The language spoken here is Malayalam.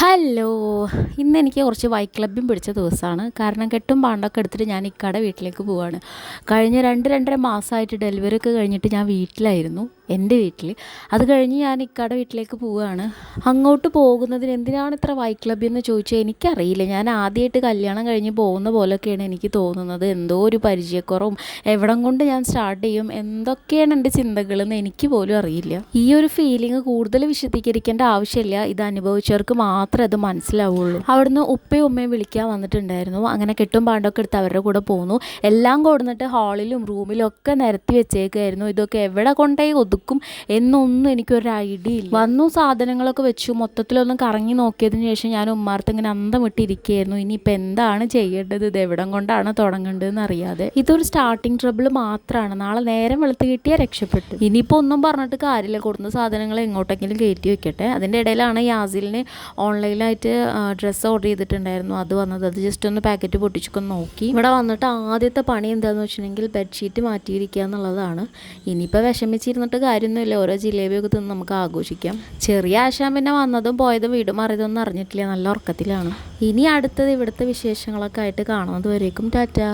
ഹലോ, ഇന്ന് എനിക്ക് കുറച്ച് വൈക്ലഭ്യം പിടിച്ച ദിവസമാണ്. കാരണം കെട്ടും പാണ്ടൊക്കെ എടുത്തിട്ട് ഞാൻ ഇക്കടെ വീട്ടിലേക്ക് പോവാണ്. കഴിഞ്ഞ 2-2.5 മാസമായിട്ട് ഡെലിവറി ഒക്കെ കഴിഞ്ഞിട്ട് ഞാൻ വീട്ടിലായിരുന്നു, എൻ്റെ വീട്ടിൽ. അത് കഴിഞ്ഞ് ഞാൻ ഇക്കടെ വീട്ടിലേക്ക് പോവുകയാണ്. അങ്ങോട്ട് പോകുന്നതിന് എന്തിനാണ് ഇത്ര വൈക്ലഭ്യം എന്ന് ചോദിച്ചാൽ എനിക്കറിയില്ല. ഞാൻ ആദ്യമായിട്ട് കല്യാണം കഴിഞ്ഞ് പോകുന്ന പോലെയൊക്കെയാണ് എനിക്ക് തോന്നുന്നത്. എന്തോ ഒരു പരിചയക്കുറവും, എവിടം കൊണ്ട് ഞാൻ സ്റ്റാർട്ട് ചെയ്യും, എന്തൊക്കെയാണ് എൻ്റെ ചിന്തകളെന്ന് എനിക്ക് പോലും അറിയില്ല. ഈ ഒരു ഫീലിംഗ് കൂടുതൽ വിശദീകരിക്കേണ്ട ആവശ്യമില്ല. ഇത് അനുഭവിച്ചവർക്ക് മാത്രമേ അത് മനസ്സിലാവുള്ളൂ. അവിടുന്ന് ഉപ്പയും ഉമ്മയും വിളിക്കാൻ വന്നിട്ടുണ്ടായിരുന്നു. അങ്ങനെ കെട്ടും പാണ്ടൊക്കെ എടുത്ത് അവരുടെ കൂടെ പോന്നു. എല്ലാം കൊടുന്നിട്ട് ഹാളിലും റൂമിലും ഒക്കെ നിരത്തി വെച്ചേക്കായിരുന്നു. ഇതൊക്കെ എവിടെ കൊണ്ടേ ഒതുക്കും എന്നൊന്നും എനിക്കൊരു ഐഡിയ ഇല്ല. വന്നു സാധനങ്ങളൊക്കെ വെച്ചു. മൊത്തത്തിലൊന്നും കറങ്ങി നോക്കിയതിന് ശേഷം ഞാൻ ഉമ്മാർത്ത് ഇങ്ങനെ അന്തം വിട്ടിരിക്കുകയായിരുന്നു. ഇനിയിപ്പോൾ എന്താണ് ചെയ്യേണ്ടത്, ഇത് എവിടം കൊണ്ടാണ് തുടങ്ങേണ്ടതെന്ന് അറിയാതെ. ഇതൊരു സ്റ്റാർട്ടിങ് ട്രബിൾ മാത്രമാണ്. നാളെ നേരം വെളുത്ത് കിട്ടിയാൽ രക്ഷപ്പെട്ടു. ഇനിയിപ്പോൾ ഒന്നും പറഞ്ഞിട്ട് കാര്യമില്ല. കൊടുന്ന സാധനങ്ങൾ എങ്ങോട്ടെങ്കിലും കയറ്റി വെക്കട്ടെ. അതിൻ്റെ ഇടയിലാണ് യാസിലിന് ഓൺലൈനായിട്ട് ഡ്രസ്സ് ഓർഡർ ചെയ്തിട്ടുണ്ടായിരുന്നു. അത് വന്നത്. അത് ജസ്റ്റ് ഒന്ന് പാക്കറ്റ് പൊട്ടിച്ചൊക്കെ നോക്കി. ഇവിടെ വന്നിട്ട് ആദ്യത്തെ പണി എന്താണെന്ന് വെച്ചിട്ടുണ്ടെങ്കിൽ ബെഡ്ഷീറ്റ് മാറ്റിയിരിക്കുക എന്നുള്ളതാണ്. ഇനിയിപ്പോൾ വിഷമിച്ചിരുന്നിട്ട് കാര്യമൊന്നുമില്ല. ഓരോ ജിലേബിയൊക്കെ തിന്ന് നമുക്ക് ആഘോഷിക്കാം. ചെറിയ ആശാൻ പിന്നെ വന്നതും പോയതും വീടും മാറിയതൊന്നും അറിഞ്ഞിട്ടില്ല. നല്ല ഉറക്കത്തിലാണ്. ഇനി അടുത്തത് ഇവിടുത്തെ വിശേഷങ്ങളൊക്കെ ആയിട്ട് കാണുന്നത് വരേക്കും ടാറ്റാ.